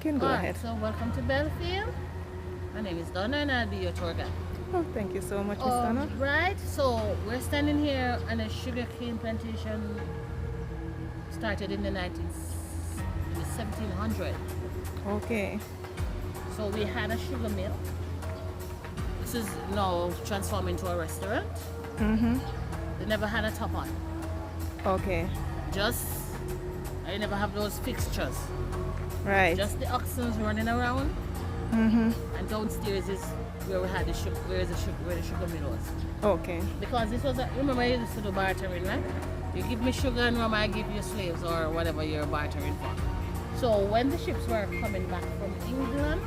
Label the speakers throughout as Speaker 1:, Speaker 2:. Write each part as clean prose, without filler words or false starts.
Speaker 1: can go ahead.
Speaker 2: So welcome to Bellefield. My name is Donna and I'll be your tour guide.
Speaker 1: Oh, thank you so much, Miss Donna.
Speaker 2: Right, so we're standing here on a sugarcane plantation started in the 1700s.
Speaker 1: Okay.
Speaker 2: So we had a sugar mill. This is now transformed into a restaurant.
Speaker 1: Mm-hmm.
Speaker 2: They never had a top on.
Speaker 1: Okay.
Speaker 2: I never have those fixtures.
Speaker 1: Right.
Speaker 2: Just the oxens running around.
Speaker 1: Mm-hmm.
Speaker 2: And downstairs is where we had the sugar, where the sugar mill was.
Speaker 1: Okay.
Speaker 2: Because this was remember you used to do bartering, right? You give me sugar and rum, I give you slaves or whatever you're bartering for. So when the ships were coming back from England,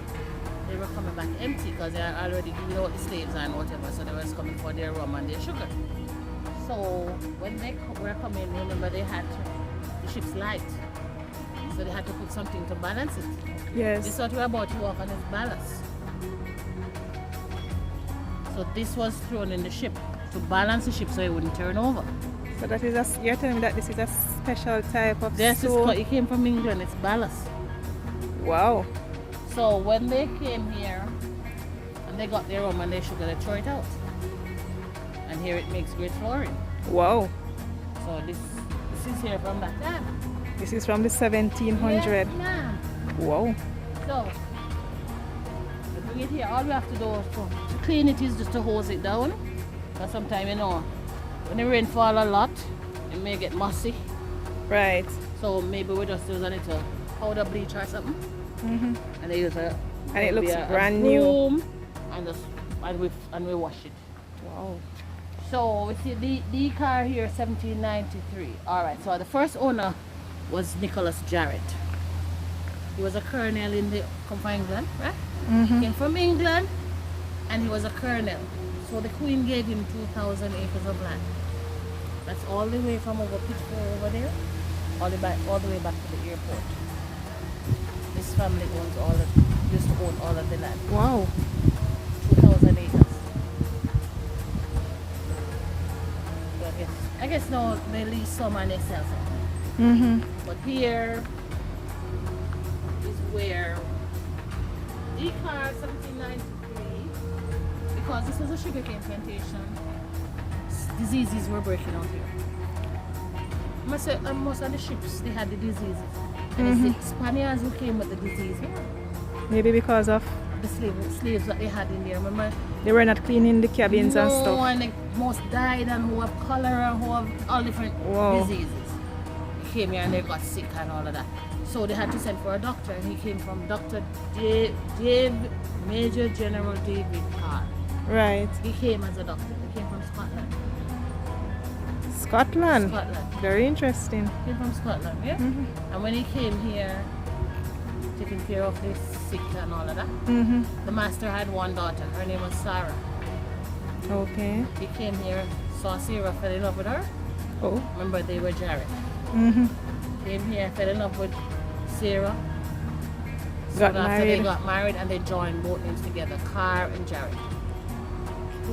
Speaker 2: they were coming back empty because they had already given out the slaves and whatever, so they was coming for their rum and their sugar. So when they were coming, remember they had the ship's light. So they had to put something to balance it.
Speaker 1: Yes.
Speaker 2: This is what we're about to walk on is ballast. So this was thrown in the ship to balance the ship so it wouldn't turn over.
Speaker 1: So that is you're telling me that this is a special type of
Speaker 2: It came from England, it's ballast.
Speaker 1: Wow.
Speaker 2: So when they came here and they got their rum and their sugar, they throw it out. And here it makes great flooring.
Speaker 1: Wow.
Speaker 2: So this is here from that time.
Speaker 1: This is from the 1700s.
Speaker 2: Yes, ma'am.
Speaker 1: Wow.
Speaker 2: So we bring it here. All we have to do to clean it is just to hose it down. Because sometimes, you know, when the rain fall a lot, it may get mossy.
Speaker 1: Right.
Speaker 2: So maybe we just use a little powder bleach or something.
Speaker 1: Mm-hmm.
Speaker 2: And they use a
Speaker 1: And it looks
Speaker 2: a
Speaker 1: brand
Speaker 2: broom
Speaker 1: new.
Speaker 2: And we wash it.
Speaker 1: Wow.
Speaker 2: So we see the car here 1793. Alright, so the first owner was Nicholas Jarrett. He was a colonel come from England, right?
Speaker 1: Mm-hmm.
Speaker 2: Came from England and he was a colonel. So the Queen gave him 2,000 acres of land. That's all the way from over Pittsburgh over there, all the way back to the airport. This family used to own all of the land.
Speaker 1: Wow.
Speaker 2: 2,000 acres. So I guess now they lease some and they sell some.
Speaker 1: Mm-hmm.
Speaker 2: But here is where the car 1793, because this was a sugarcane plantation, diseases were breaking out here. Most of the ships, they had the diseases. And it's the Spaniards who came with the disease here.
Speaker 1: Maybe because of
Speaker 2: The slaves that they had in there, remember?
Speaker 1: they were not cleaning the cabins and stuff.
Speaker 2: And they most died and who have cholera, who have all different diseases. They came here and they got sick and all of that. So they had to send for a doctor, and he came from Dr. Major General David Carr.
Speaker 1: Right.
Speaker 2: He came as a doctor. He came from Scotland.
Speaker 1: Scotland.
Speaker 2: Scotland.
Speaker 1: Very interesting.
Speaker 2: He came from Scotland, yeah? And when he came here, taking care of the sick and all of that, the master had one daughter. Her name was Sarah.
Speaker 1: Okay.
Speaker 2: He came here, saw Sarah, fell in love with her.
Speaker 1: Oh.
Speaker 2: Remember, they were Jarrett. Came here, fell in love with Sarah.
Speaker 1: Got
Speaker 2: after
Speaker 1: married.
Speaker 2: they got married and they joined both names together, Carr and Jarrett.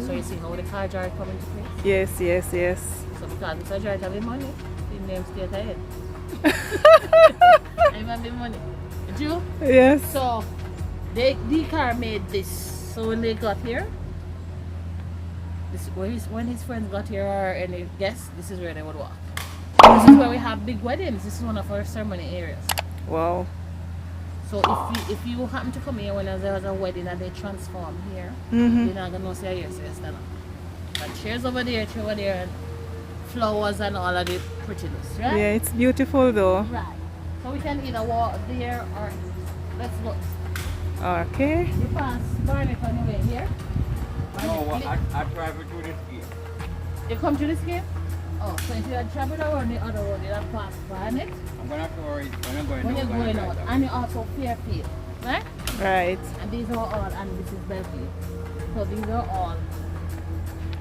Speaker 2: So you see how the Carr Jarrett come into place?
Speaker 1: Yes, yes, yes.
Speaker 2: So because Mr. Jarrett have the money, the name stayed ahead. I have the money. Did you?
Speaker 1: Yes.
Speaker 2: So the Carr made this. So when they got here, when his friends got here or any guests, this is where they would walk. This is where we have big weddings. This is one of our ceremony areas.
Speaker 1: Wow.
Speaker 2: So if you happen to come here when there was a wedding and they transform here, you're not gonna see here, so you stand up. But chairs over there, and flowers and all of the prettiness, right?
Speaker 1: Yeah, it's beautiful though.
Speaker 2: Right. So we can either walk there or let's look.
Speaker 1: Okay.
Speaker 2: You pass Barnet on the way here.
Speaker 3: No, I travel to this gate.
Speaker 2: You come to this game? Oh, so if you had traveled around the other road, you'd have passed Barnet.
Speaker 3: I'm gonna tour it when I'm going
Speaker 2: When you're going out.
Speaker 3: right
Speaker 2: And you also Fairfield, right?
Speaker 1: Right.
Speaker 2: And these are all, and this is Bellefield. So these are all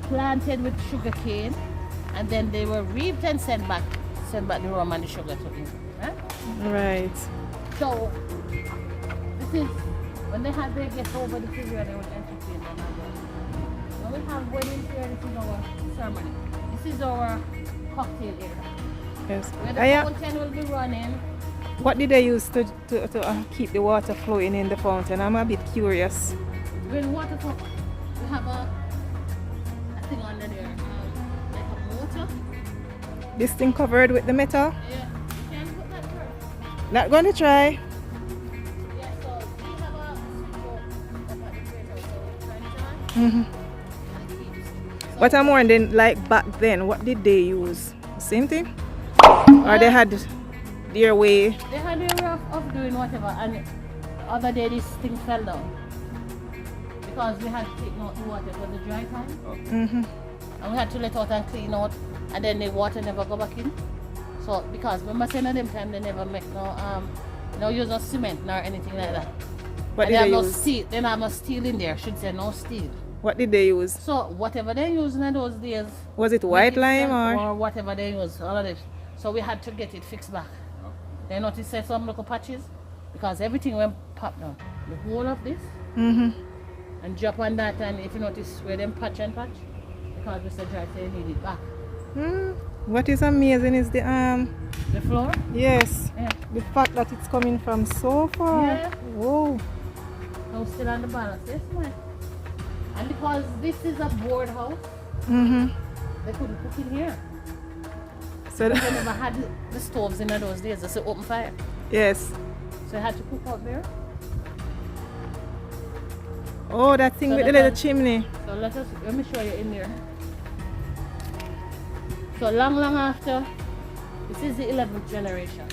Speaker 2: planted with sugar cane, and then they were reaped and sent back the rum and the sugar to England, right?
Speaker 1: Right.
Speaker 2: So this is when they had their guests over, this is where they would entertain them. When we have weddings here, this is our ceremony. This is our cocktail area.
Speaker 1: Yes.
Speaker 2: Where the fountain will be running
Speaker 1: What did they use to keep the water flowing in the fountain? I'm a bit curious.
Speaker 2: When water come, we have a thing under there, like a motor.
Speaker 1: This thing covered with the metal?
Speaker 2: Yeah, you can put that first.
Speaker 1: Not going to try.
Speaker 2: Yeah, so we have a switch up at the creator, so we turn it on.
Speaker 1: Mm-hmm.
Speaker 2: And it keeps. So
Speaker 1: But I'm wondering, like back then, what did they use? Same thing? Or they had their way?
Speaker 2: they had a way of doing whatever, and the other day this thing fell down. Because we had to take out the water for the dry time.
Speaker 1: Mm-hmm.
Speaker 2: And we had to let out and clean out, and then the water never go back in. So because remember saying at them time they never make no use no cement nor anything like that.
Speaker 1: What
Speaker 2: And
Speaker 1: did
Speaker 2: they
Speaker 1: they
Speaker 2: have no
Speaker 1: use?
Speaker 2: steel. They have no steel in there. Should say no steel.
Speaker 1: What did they use?
Speaker 2: So whatever they use in those days,
Speaker 1: Was it white lime or?
Speaker 2: whatever they use, all of this. So we had to get it fixed back. They notice say some little patches because everything went pop down. The whole of this
Speaker 1: Mm-hmm.
Speaker 2: and drop on that, and if you notice where them patch and patch, because Mr. Drive said they need it back.
Speaker 1: What is amazing is the
Speaker 2: The floor?
Speaker 1: yes,
Speaker 2: Yeah.
Speaker 1: the fact that it's coming from so far.
Speaker 2: Yeah.
Speaker 1: Whoa.
Speaker 2: Now still on the balance. Yes, man. And because this is a board house,
Speaker 1: Mm-hmm.
Speaker 2: they couldn't cook in here.
Speaker 1: So
Speaker 2: They never had the stoves in those days. It's an open fire.
Speaker 1: yes.
Speaker 2: So they had to cook out there.
Speaker 1: Oh, that thing
Speaker 2: So
Speaker 1: with the
Speaker 2: that
Speaker 1: little
Speaker 2: one-
Speaker 1: chimney.
Speaker 2: So let me show you in there. So long after, this is the 11th generation.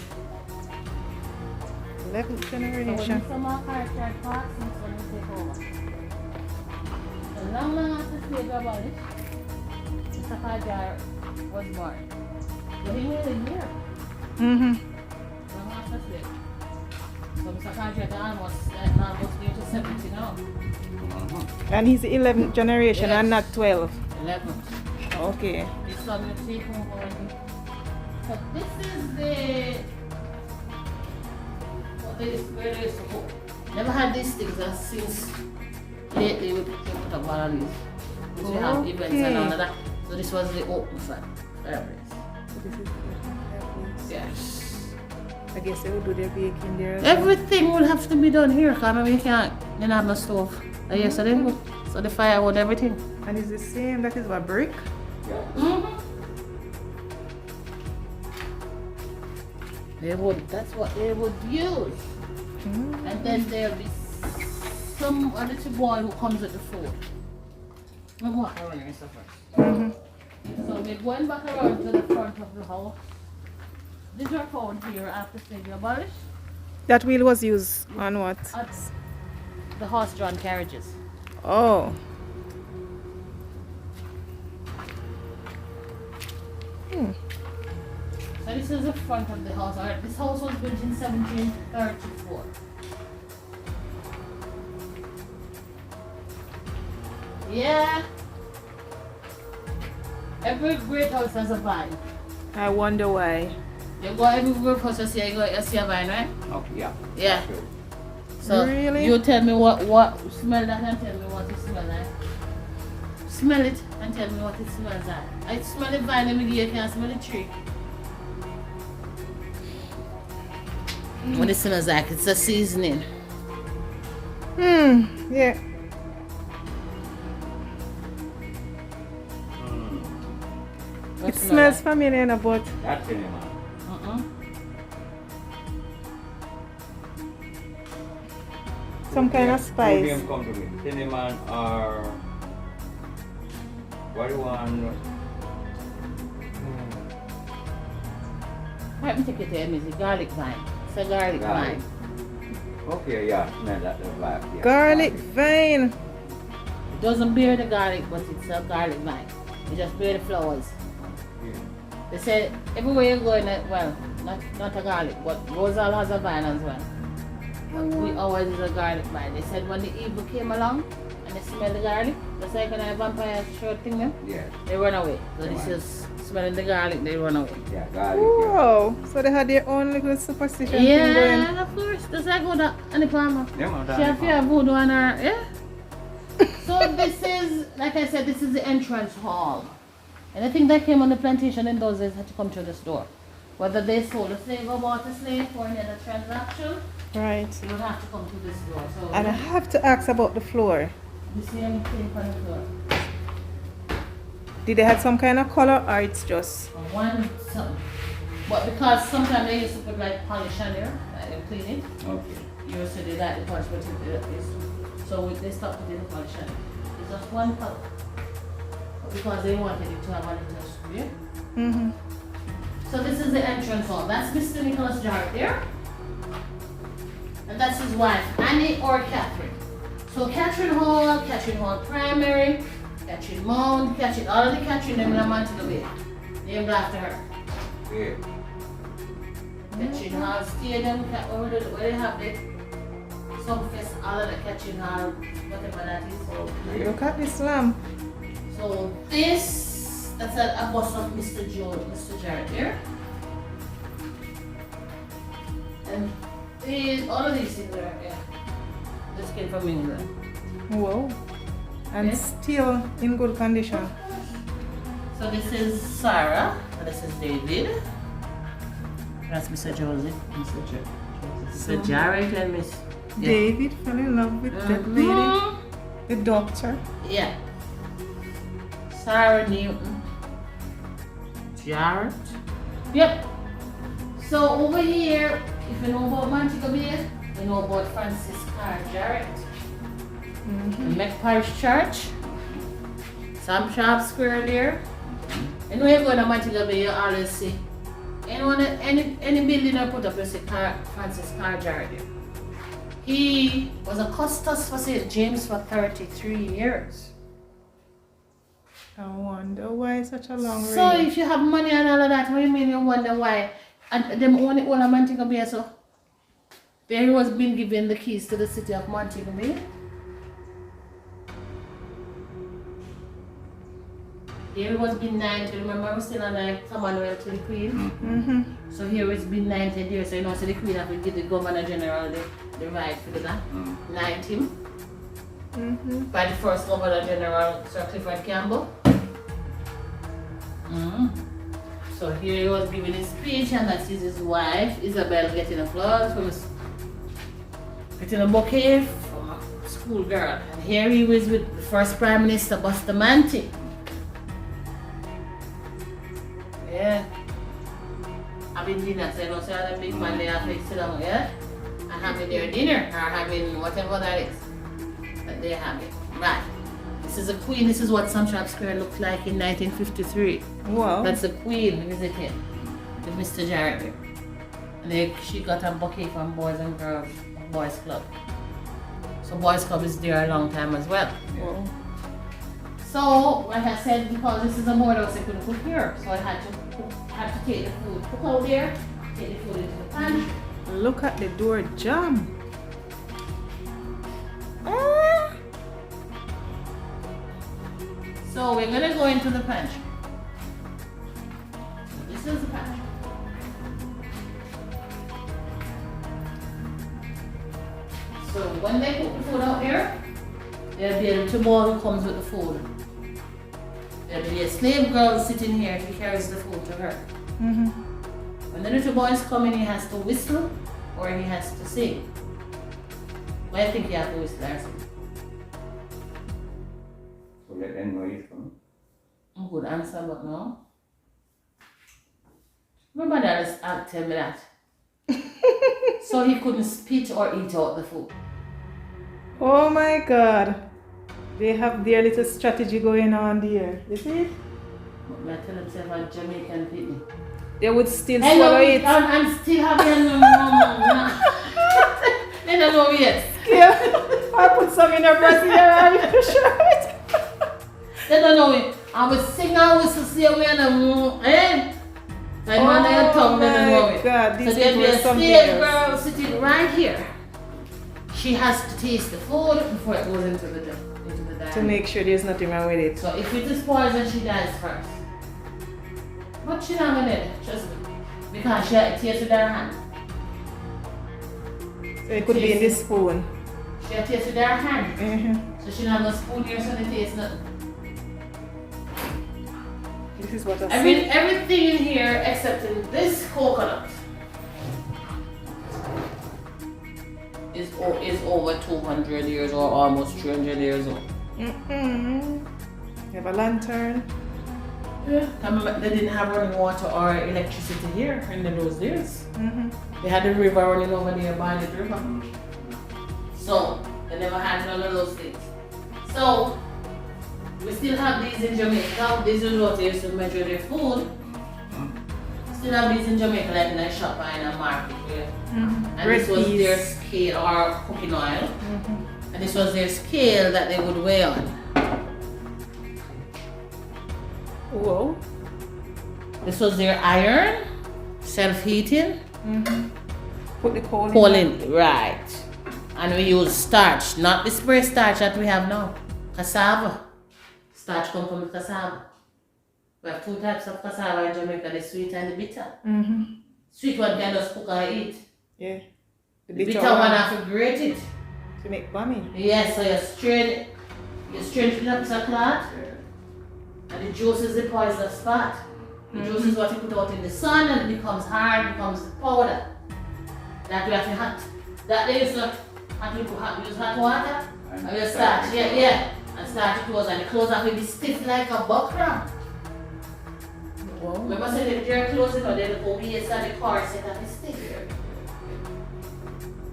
Speaker 1: 11th
Speaker 2: So when
Speaker 1: generation.
Speaker 2: Mr. Mark Hartford passed, this one will take over. So long after slave abolished, Mr. Hartford was born. So he was in here.
Speaker 1: Mm-hmm.
Speaker 2: Long after slave. So Mr. Hartford almost near to 70 now.
Speaker 1: And he's the 11th generation
Speaker 2: Yes.
Speaker 1: and not 12.
Speaker 2: 11th.
Speaker 1: Okay.
Speaker 2: This one will take over. So this is where they used to go. Never had these things since lately we put up all of these. Because we have events and all of that. So this was the open fireplace.
Speaker 1: So this is the fireplace.
Speaker 2: Yes.
Speaker 1: I guess they will do their baking there as well.
Speaker 2: Everything will have to be done here because I mean, we can't, they don't have no stove. Yesterday, so the firewood, everything.
Speaker 1: And it's the same, that is what, brick?
Speaker 2: That's what they would use. And then there'll be some a little boy who comes with the food. I'm walking around here so first. So we're going back around to the front of the house. These are found here after slavery abolished.
Speaker 1: That wheel was used on what?
Speaker 2: At the horse-drawn carriages.
Speaker 1: Oh.
Speaker 2: So this is the front of the house. This house was built in 1734. Yeah. Every great house has a vine.
Speaker 1: I wonder why.
Speaker 2: You go every great house you see a vine, right?
Speaker 3: Okay, yeah.
Speaker 2: Yeah. So
Speaker 1: Really?
Speaker 2: you tell me what smell that and tell me what it smells like. Smell it and tell me what it smells like. I smell the vine and you can smell the tree. What it smells like, it's a seasoning.
Speaker 1: Yeah.
Speaker 2: What
Speaker 1: It
Speaker 2: smell
Speaker 1: smells
Speaker 2: like?
Speaker 1: familiar enough, but
Speaker 3: That's cinnamon.
Speaker 1: some kind of spice.
Speaker 3: Medium come to me. Cinnamon or what do you want?
Speaker 2: Let me take it there, Missy. Garlic vine. It's a garlic
Speaker 3: Garlic.
Speaker 2: vine.
Speaker 3: Okay, yeah, smell that the vibe. Yeah.
Speaker 1: Garlic vine.
Speaker 2: It doesn't bear the garlic, but it's a garlic vine. It just bear the flowers.
Speaker 3: Yeah.
Speaker 2: They say everywhere you go in it, well, not a garlic, but Rosal has a vine as well. But we always use a garlic vine. They said when the evil came along and they smelled the garlic, just like when a vampire short thing them,
Speaker 3: Yeah,
Speaker 2: they run away. So this is smelling the garlic, they run away.
Speaker 3: yeah, garlic. Yeah.
Speaker 1: Whoa. So they had their own little superstition thing going.
Speaker 2: Yeah, of course. Just like go to any farmer.
Speaker 3: Yeah, man,
Speaker 2: She have fear voodoo on her, yeah? So this is, like I said, this is the entrance hall. Anything that came on the plantation in those days had to come through this door. Whether they sold a slave or bought a slave for any other transaction,
Speaker 1: Right.
Speaker 2: you would have to come to this door. So
Speaker 1: And I have to ask about the floor.
Speaker 2: the same thing on the floor.
Speaker 1: Did they have some kind of color or it's just
Speaker 2: One something. But because sometimes they used to put like polish on there, like they clean it.
Speaker 3: Okay.
Speaker 2: You used to do that, the polish, but they stopped putting the polish on it. It's just one color. Because they wanted it to have a little square.
Speaker 1: mm-hmm.
Speaker 2: So this is the entrance hall. That's Mr. Nicholas Jarrett there. And that's his wife, Annie or Catherine. So Catherine Hall Primary, Catherine Mount, all of the Catherine named Montego Bay. Named after her.
Speaker 3: Yeah.
Speaker 2: Catherine Hall Stadium, where they have the Sumfest, all of the Catherine Hall, whatever that is.
Speaker 3: Okay.
Speaker 1: Look at this lamp.
Speaker 2: So that's a bust of Mr. Jarrett there. And all of these things are, this came from England.
Speaker 1: Whoa. And
Speaker 2: Okay.
Speaker 1: still in good condition.
Speaker 2: So this is Sarah, and this is David. That's Mr. Joseph, Mr. Jarrett and Miss
Speaker 1: David fell in love with that lady, the doctor.
Speaker 2: Yeah. Sarah Newton. Jarrett. Yep. So over here, if you know about Montego Bay, you know about Francis Carr Jarrett. The McParish Church. Sam Sharp Square there. And when you go to Montego Bay, you always see any building I put up, you see Francis Carr Jarrett there. He was a custos for St. James for 33 years.
Speaker 1: I wonder why such a long
Speaker 2: So
Speaker 1: reign.
Speaker 2: if you have money and all of that, what do you mean you wonder why? And them own it all of Montego Bay, so there he was being given the keys to the city of Montego Bay. Here it was been 90, remember we still on like Commonwealth to the Queen?
Speaker 1: Mm-hmm.
Speaker 2: So here it's been 90 years, so you know, so the Queen have to give the Governor General the right for that. 90
Speaker 1: Mm-hmm.
Speaker 2: by the first Governor General, Sir Clifford Campbell. So here he was giving his speech, and that is his wife, Isabel, getting applause from getting a bouquet from a school girl. And here he was with the first Prime Minister, Bustamante. Yeah. Having dinner, so you know, so the big man they have to sit down, yeah? And having their dinner, or having whatever that is that they have it. Right. This is a queen. This is what Sunshine Square looked like in 1953.
Speaker 1: Wow.
Speaker 2: That's the queen visiting with Mr. Jarrett. And she got a bouquet from Boys and Girls Boys Club. So Boys Club is there a long time as well.
Speaker 1: Wow.
Speaker 2: So, like I said, because this is a board house, I couldn't cook here. So I had to take the food, cook out there, take the food into the pan.
Speaker 1: Look at the door jam.
Speaker 2: So we're gonna go into the pantry. This is the pantry. So when they cook the food out here, there'll be a little boy who comes with the food. There'll be a slave girl sitting here who carries the food to her.
Speaker 1: Mm-hmm.
Speaker 2: When the little boys come in, he has to whistle or he has to sing. But I think he has to whistle or sing.
Speaker 3: So let them know he's coming.
Speaker 2: Good answer, but no. Remember that tell me that. So he couldn't spit or eat out the food.
Speaker 1: Oh my God. They have their little strategy going on there. You see it?
Speaker 2: But I tell himself a Jamaican pitney.
Speaker 1: They would still swallow it.
Speaker 2: I'm still having they don't know yet.
Speaker 1: Yeah. I put some in her breast here and your shirt.
Speaker 2: They don't know it. I would sing and whistle, see a man and eh? Like man, their tongue, they don't know it.
Speaker 1: God,
Speaker 2: So
Speaker 1: these
Speaker 2: there'll
Speaker 1: people
Speaker 2: be
Speaker 1: are
Speaker 2: a
Speaker 1: something
Speaker 2: slave
Speaker 1: else.
Speaker 2: girl sitting right here. She has to taste the food before it goes into the dining.
Speaker 1: To make sure there's nothing wrong with it.
Speaker 2: So if it is poison, she dies first. But she not gonna do, trust me. Because she had to taste with her hand.
Speaker 1: So it could be in this spoon.
Speaker 2: She had to taste with her hand.
Speaker 1: Mm-hmm.
Speaker 2: So she not gonna spoon here so they taste nothing.
Speaker 1: This is what I see.
Speaker 2: Everything in here except in this coconut is over 200 years or almost 300 years old.
Speaker 1: You have a lantern.
Speaker 2: Yeah. I remember they didn't have running water or electricity here in those days. They had the river running over there by the river. So they never had none of those things. So we still have these in Jamaica. This is what they used to measure their food. Still have these in Jamaica, like in a shop or in a market. Yeah. And this was their scale or cooking oil. And this was their scale that they would weigh on.
Speaker 1: Whoa.
Speaker 2: This was their iron, self-heating.
Speaker 1: Put the coal in.
Speaker 2: Right. And we use starch, not the spray starch that we have now. Cassava. Starch comes from the cassava. We have two types of cassava in Jamaica, the sweet and the bitter. Sweet one can just cook and eat.
Speaker 1: Yeah.
Speaker 2: The bitter one have to grate it.
Speaker 1: To make bummy.
Speaker 2: Yes, so you strain it in a piece of cloth. And the juice is the poisonous part. The juice is what you put out in the sun and it becomes hard, becomes powder. That we have to hot. That they used to use hot water. And you start, and start to close, and the clothes have to be stiff like a buckram. Remember saying if you're closing or then the OBS and the corset have to be stiff.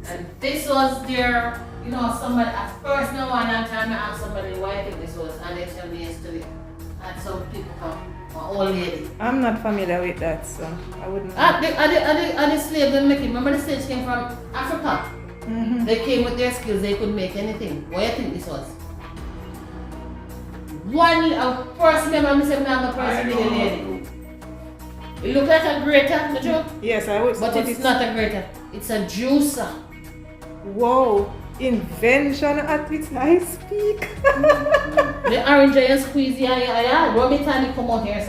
Speaker 2: And this was their, somebody at first no one time I asked somebody why I think this was, and they tell me yesterday. And some people come, my old lady.
Speaker 1: I'm not familiar with that, so I wouldn't know.
Speaker 2: The slaves they make it. Remember the slaves came from Africa? They came with their skills, they could make anything. What do you think this was? First member, I'm saying I'm a person with a lady. It looks like a grater, the joke?
Speaker 1: Yes, I would.
Speaker 2: But it's not a grater, it's a juicer.
Speaker 1: Whoa, invention at its high speak.
Speaker 2: The orange and squeeze, rub it and it come out here.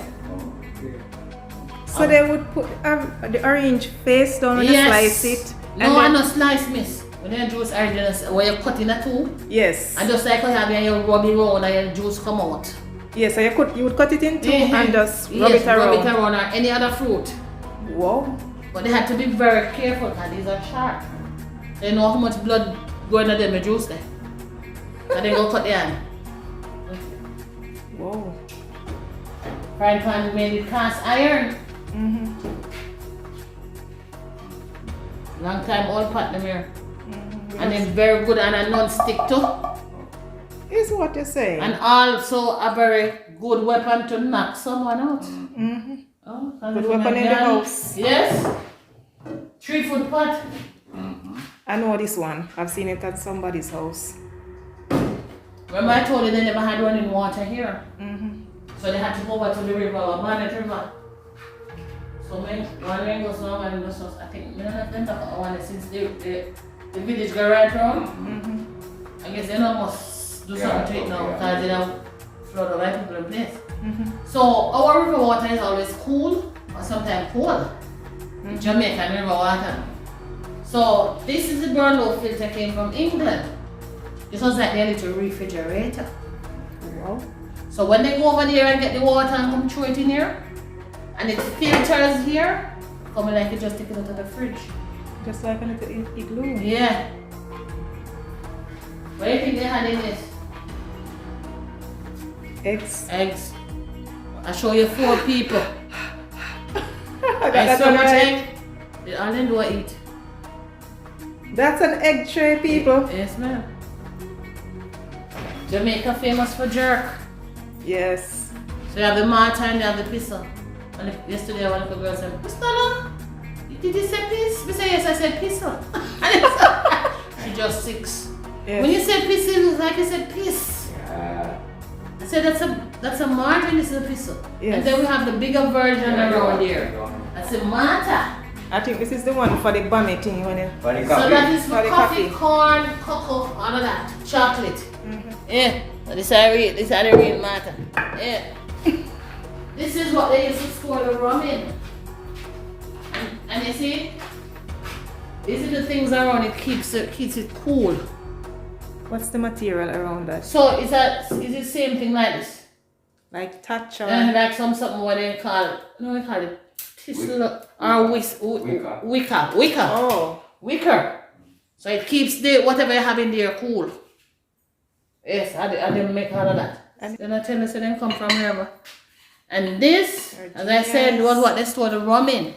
Speaker 1: So they would put the orange face down when you slice it.
Speaker 2: No, I not slice, miss. When you juice orange, when you cut in a two.
Speaker 1: Yes.
Speaker 2: And just like you have you rub it around and your juice come out.
Speaker 1: Yes, so you would cut it in two and just rub it around.
Speaker 2: Rub it around or any other fruit.
Speaker 1: Whoa.
Speaker 2: But they had to be very careful because these are sharp. They know how much blood going into them juice there. And they go cut the hand.
Speaker 1: Whoa.
Speaker 2: Frying pan made with cast iron. Long time old pot them here. And it's very good and a non-stick too.
Speaker 1: Is what you're saying.
Speaker 2: And also a very good weapon to knock someone out.
Speaker 1: Good weapon in the house.
Speaker 2: Yes. 3-foot pot.
Speaker 1: I know this one. I've seen it at somebody's house.
Speaker 2: Remember I told you they never had running water here. So they had to go over to the river or Ballast River. So one rain goes on and goes on. I think none of them talk about one since the village go right around. I guess they must do something to it now because they don't flood the right people in place. So our river water is always cool or sometimes cold. Jamaican river water. So this is the Burnlow filter came from England. This was like their little refrigerator.
Speaker 1: Wow.
Speaker 2: So when they go over there and get the water and come through it in here, and it filters here, coming like you just take it out of the fridge.
Speaker 1: Just like a little igloo.
Speaker 2: Yeah. What do you think they had in it?
Speaker 1: Eggs.
Speaker 2: Eggs. I show you 4 people.
Speaker 1: That's
Speaker 2: so much
Speaker 1: right.
Speaker 2: egg. They all do eat.
Speaker 1: That's an egg tray, people.
Speaker 2: Yes, ma'am. Jamaica famous for jerk.
Speaker 1: Yes.
Speaker 2: So you have the martyr and you have the pistol. And yesterday one of the girls said, Pistol? Did you say piss? We say yes, I said pistol. She just 6.
Speaker 1: Yes.
Speaker 2: When you said pistol, it was like you said piss.
Speaker 3: Yeah.
Speaker 2: I said that's a martyr and this is a pistol.
Speaker 1: Yes.
Speaker 2: And then we have the bigger version around here. That's a martyr.
Speaker 1: I think this is the one for the bummy thing when you...
Speaker 3: For the
Speaker 2: So
Speaker 3: coffee.
Speaker 2: that is for
Speaker 1: For the
Speaker 2: coffee,
Speaker 1: coffee.
Speaker 2: corn, cocoa, all of that. Chocolate. Yeah. So this is the real matter. Yeah. This is what they used to store the rum in. And you see, these are the things around it keeps it cool.
Speaker 1: What's the material around that?
Speaker 2: So is the same thing like this?
Speaker 1: Like touch or...
Speaker 2: And like something what they call, no, they call it thistle or wicker.
Speaker 1: Oh.
Speaker 2: Wicker. So it keeps the whatever you have in there cool. Yes, I didn't make all of that.
Speaker 1: And-
Speaker 2: Then I tell you, so they come from here. And this, as I said, was what they store the rum in.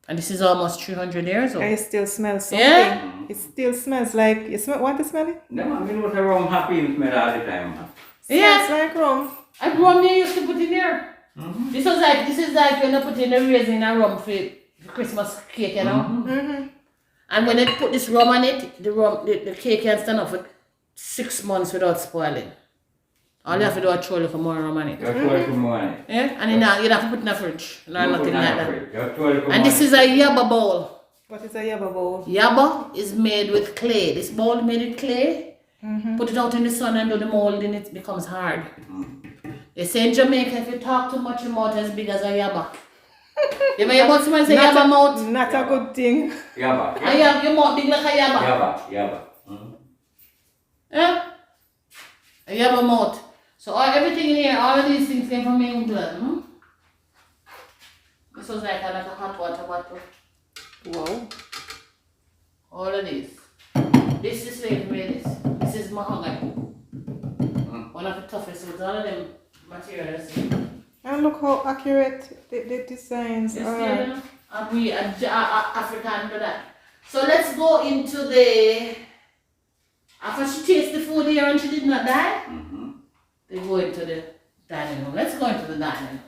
Speaker 2: And this is almost 300 years old.
Speaker 1: It still smells something.
Speaker 2: Yeah?
Speaker 1: It still smells like... You want to smell it?
Speaker 3: No, I mean, what a rum happy smell all the time.
Speaker 2: Yeah.
Speaker 1: Smells like rum.
Speaker 2: And rum they used to put in there. This is like when they put in the raisin and rum for Christmas cake, you know. And when they put this rum on it, the cake can stand up for 6 months without spoiling. All you have to do is throw a little more rum on it.
Speaker 3: You throw a little more on it.
Speaker 2: Yeah? And then you have to put it in the fridge. No, nothing like that.
Speaker 3: You throw a little
Speaker 2: And
Speaker 3: more
Speaker 2: this is a yaba bowl.
Speaker 1: What is a yaba bowl?
Speaker 2: Yaba is made with clay. This bowl is made with clay. Put it out in the sun and do the mold and it becomes hard. They say in Jamaica, if you talk too much, your mouth is as big as a yaba. You ever hear about someone say yaba mouth?
Speaker 1: Not a good thing.
Speaker 3: Yaba.
Speaker 2: Your mouth big like a yaba.
Speaker 3: Yaba.
Speaker 2: Yeah? A yaba mouth. So everything in here, all of these things came from England. This was like a hot water bottle.
Speaker 1: Wow.
Speaker 2: All of these. This is slave made this. This is mahogany. One of the toughest with all of them materials.
Speaker 1: And look how accurate the designs
Speaker 2: Yes,
Speaker 1: are.
Speaker 2: yeah. And we African do that. So let's go into the... After she tasted the food here and she did not die, they go into the dining room. Let's go into the dining room.